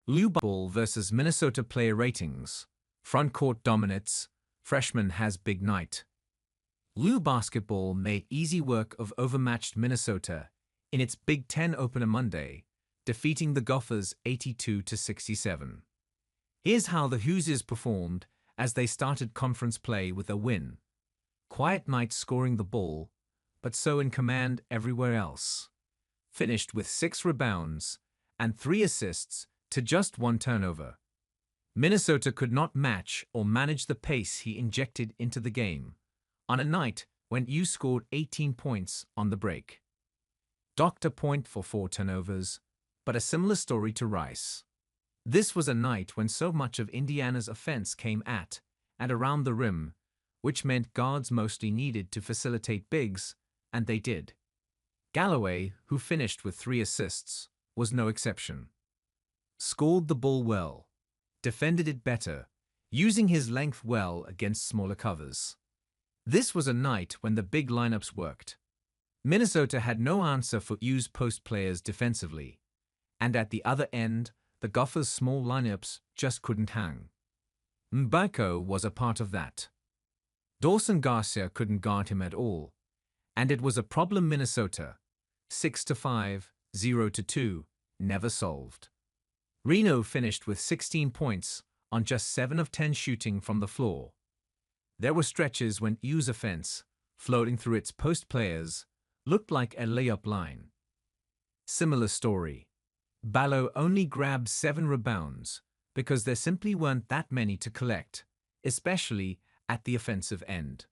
Ball versus Minnesota player ratings. Frontcourt dominates. Freshman has big night. Basketball made easy work of overmatched Minnesota in its Big Ten opener Monday, defeating the Gophers 82-67. Here's how the Hoosiers performed as they started conference play with a win. Quiet night scoring the ball, but so in command everywhere else. Finished with 6 rebounds and 3 assists to just 1 turnover. Minnesota could not match or manage the pace he injected into the game on a night when U scored 18 points on the break. Dr. Point for 4 turnovers, but a similar story to Rice. This was a night when so much of Indiana's offense came at and around the rim, which meant guards mostly needed to facilitate bigs, and they did. Galloway, who finished with 3 assists, was no exception. Scored the ball well, defended it better, using his length well against smaller covers. This was a night when the big lineups worked. Minnesota had no answer for U's post players defensively, and at the other end, the Gophers' small lineups just couldn't hang. Mbako was a part of that. Dawson Garcia couldn't guard him at all, and it was a problem Minnesota, 6-5, 0-2, never solved. Reno finished with 16 points on just 7 of 10 shooting from the floor. There were stretches when U's offense, floating through its post players, looked like a layup line. Similar story. Ballo only grabbed 7 rebounds because there simply weren't that many to collect, especially at the offensive end.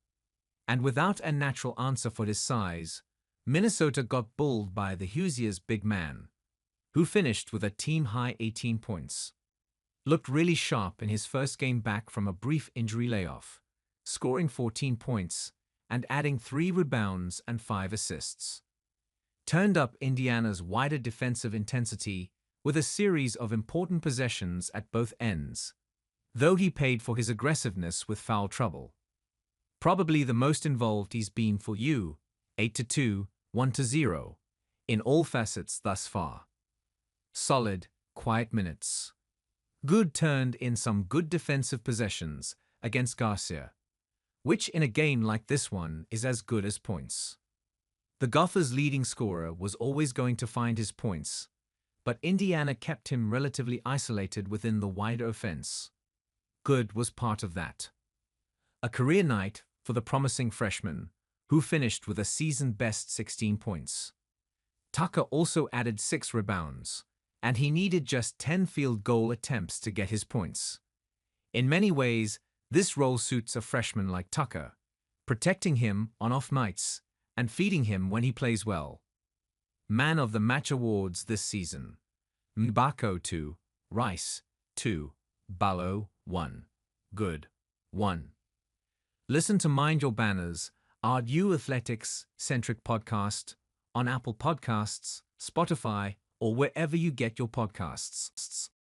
And without a natural answer for his size, Minnesota got bulled by the Hoosiers' big man, who finished with a team-high 18 points. Looked really sharp in his first game back from a brief injury layoff, scoring 14 points and adding 3 rebounds and 5 assists. Turned up Indiana's wider defensive intensity with a series of important possessions at both ends, though he paid for his aggressiveness with foul trouble. Probably the most involved he's been for U, 8-2, 1-0, in all facets thus far. Solid, quiet minutes. Good turned in some good defensive possessions against Garcia, which in a game like this one is as good as points. The Gophers' leading scorer was always going to find his points, but Indiana kept him relatively isolated within the wider offense. Good was part of that. A career night for the promising freshman, who finished with a season-best 16 points. Tucker also added 6 rebounds, and he needed just 10 field goal attempts to get his points. In many ways, this role suits a freshman like Tucker, protecting him on off nights and feeding him when he plays well. Man of the Match awards this season. Mbako 2, Rice 2, Ballo 1, Good 1. Listen to Mind Your Banners, our U Athletics-centric podcast, on Apple Podcasts, Spotify, or wherever you get your podcasts.